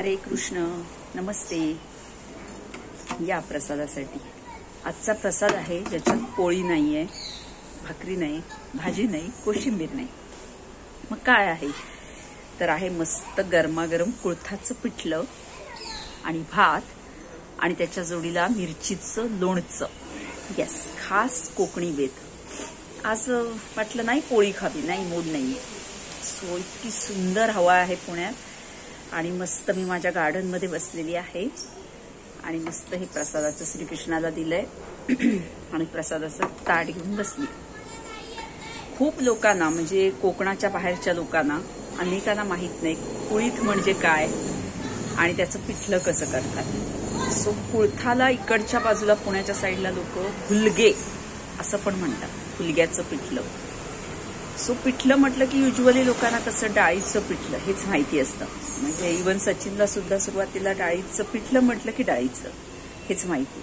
हरे कृष्ण, नमस्ते। या प्रसादासाठी आजचा प्रसाद आहे ज्याच्यात पोळी नाहीये, भाकरी नाही, भाजी नाही, कोशिंबीर नाही। मग काय आहे तर आहे मस्त गरमागरम कुळथाचं पिठलं आणि भात आणि त्याच्या जोडीला मिरचीचं लोणचं। यस, खास कोकणी बेत। आज वाटलं नाही पोळी खावी, नाही मूड नाहीये। सो इतकी सुंदर हवा आहे पुण्यात आणि मस्त मी माझ्या गार्डन मध्ये बसलेली आहे आणि मस्त हे प्रसादाचं श्रीकृष्णाला दिलंय आणि प्रसादाचं ताट घेऊन बसली। खूप लोकांना म्हणजे कोकणाच्या बाहेरच्या लोकांना अनेकांना माहित नाही कुळीथ म्हणजे काय आणि त्याचं पिठलं कसं करतात। सो कुळथाला इकडच्या बाजूला पुण्याच्या साईडला लोक हुलगे असं पण म्हणतात, हुलग्याचं पिठलं। सो पिठलं म्हटलं की युजुअली लोकांना कसं डाळीचं पिठलं हेच माहिती असतं। म्हणजे इव्हन सचिनला सुद्धा सुरुवातीला डाळीचं पिठलं म्हटलं की डाळीचं हेच माहिती।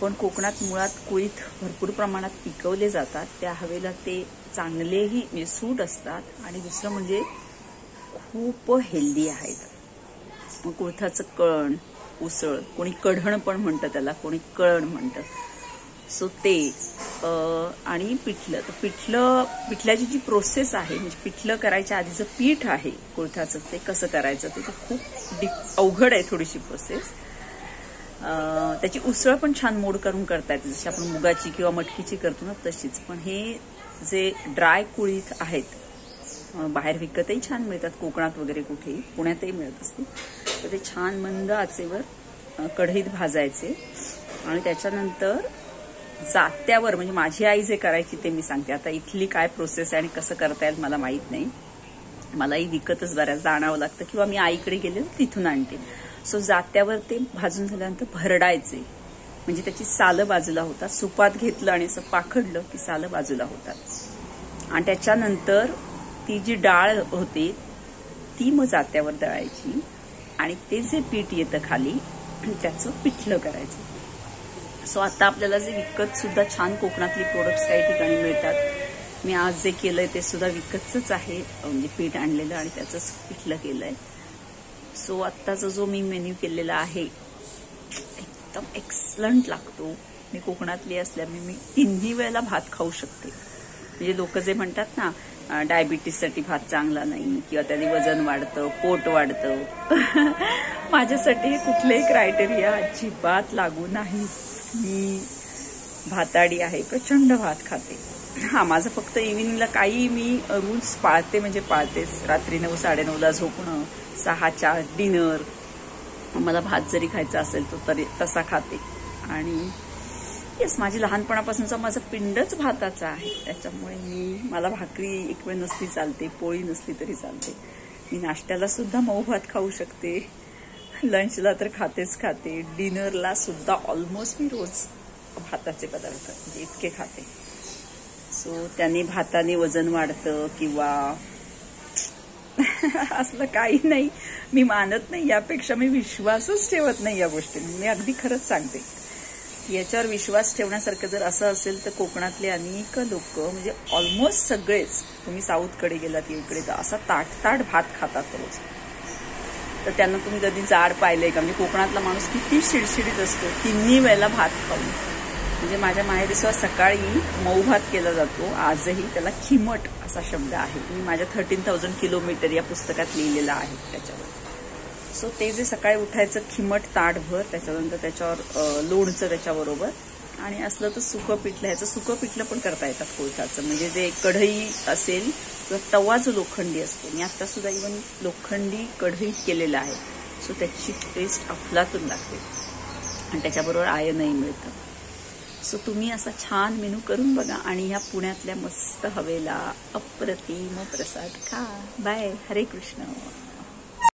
पण कोकणात मुळात कुळीथ भरपूर प्रमाणात पिकवले जातात, त्या हवेला ते चांगलेही सूट असतात आणि दुसरं म्हणजे खूप हेल्दी आहेत। मग कुळथाचं कळण, उसळ, कोणी कढण पण म्हणतं त्याला, कोणी कळण म्हणतं। सो ते आणि पिठलं, तर पिठल्याची जी प्रोसेस आहे म्हणजे पिठलं करायच्या आधीचं पीठ आहे कुळथाचं ते कसं करायचं ते खूप अवघड आहे थोडीशी प्रोसेस। त्याची उसळ पण छान मोड करून करता येते, जशी आपण मुगाची किंवा मटकीची करतो ना तशीच। पण हे जे ड्राय कुळीथ आहेत बाहेर विकतही छान मिळतात, कोकणात वगैरे कुठेही, पुण्यातही मिळत असते। तर ते छान मंद आचेवर कढईत भाजायचे आणि त्याच्यानंतर जात्यावर, म्हणजे माझी आई जे करायची ते मी सांगते। आता इथली काय प्रोसेस आहे आणि कसं करता येईल मला माहित नाही, मलाही विकतच बऱ्याचदा आणावं लागतं किंवा मी आईकडे गेले तिथून आणते। सो जात्यावर ते भाजून झाल्यानंतर भरडायचे, म्हणजे त्याची सालं बाजूला होतात। सुपात घेतलं आणि असं पाखडलं की सालं बाजूला होतात आणि त्याच्यानंतर ती जी डाळ होते ती मग जात्यावर दळायची आणि ते जे पीठ येतं खाली त्याचं पिठलं करायचं। सो आता आपल्याला जे विकत सुद्धा छान कोकणातली प्रोडक्ट्स काही ठिकाणी मिळतात। मी आज जे केलंय ते सुद्धा विकतच आहे, म्हणजे पीठ आणलेलं आणि त्याचंच पिठलं केलंय। सो आत्ताचा जो मी मेन्यू केलेला आहे एकदम एक्सलंट लागतो। मी कोकणातली असल्यामुळे मी तिन्ही वेळेला भात खाऊ शकते। म्हणजे लोक जे म्हणतात ना डायबिटीससाठी भात चांगला नाही किंवा त्याने वजन वाढतं, पोट वाढतं माझ्यासाठी कुठलेही क्रायटेरिया अजिबात लागू नाही। मी भाताडी आहे, प्रचंड भात खाते। हा, माझं फक्त इव्हिनिंगला काही मी रूल्स पाळते, म्हणजे पाळतेच। रात्री 9, 9:30ला झोपणं, 6च्या डिनर, मला भात जरी खायचा असेल तो तरी तसा खाते। आणि येस, माझी लहानपणापासूनचा माझा पिंडच भाताचा आहे, त्याच्यामुळे मला भाकरी एक वेळ नसली चालते, पोळी नसली तरी चालते। मी नाश्त्याला सुद्धा मऊ भात खाऊ शकते, लंचला तर खाते, डिनरला सुद्धा ऑलमोस्ट मी रोज भाताचे पदार्थ म्हणजे इतके खाते। सो त्याने भाताने वजन वाढतं किंवा असलं काही नाही, मी मानत नाही। यापेक्षा मी विश्वासच ठेवत नाही या गोष्टींवर, मी अगदी खरंच सांगते। याच्यावर विश्वास ठेवण्यासारखं जर असं असेल तर कोकणातले अनेक लोक, म्हणजे ऑलमोस्ट सगळेच, तुम्ही साऊथकडे गेलात इकडे तर असा ताट भात खातात रोज। तर त्यांना तुम्ही कधी जाड पाहिलंय का? म्हणजे कोकणातला माणूस किती शिडशिडीत असतो तिन्ही वेळेला भात खाऊन। म्हणजे माझ्या माहेरी सुद्धा सकाळी मऊ भात केला जातो, आजही त्याला खिमट असा शब्द आहे। मी माझ्या 13,000 किलोमीटर या पुस्तकात लिहिलेला आहे त्याच्यावर। सो ते जे सकाळी उठायचं खिमट ताटभर, त्याच्यानंतर त्याच्यावर लोणचं त्याच्याबरोबर, आणि असलं तर सुकं पिठलं, ह्याचं सुकं पिठलं पण करता येतात कोळथाचं। म्हणजे जे कढई असेल किंवा तवा जो लोखंडी असतो, मी आता सुद्धा इव्हन लोखंडी कढईत केलेला आहे। सो त्याची टेस्ट अफलातून लागते आणि त्याच्याबरोबर आयनही मिळतं। सो तुम्ही असा छान मेनू करून बघा आणि ह्या पुण्यातल्या मस्त हवेला अप्रतिम प्रसाद खा। बाय, हरे कृष्ण।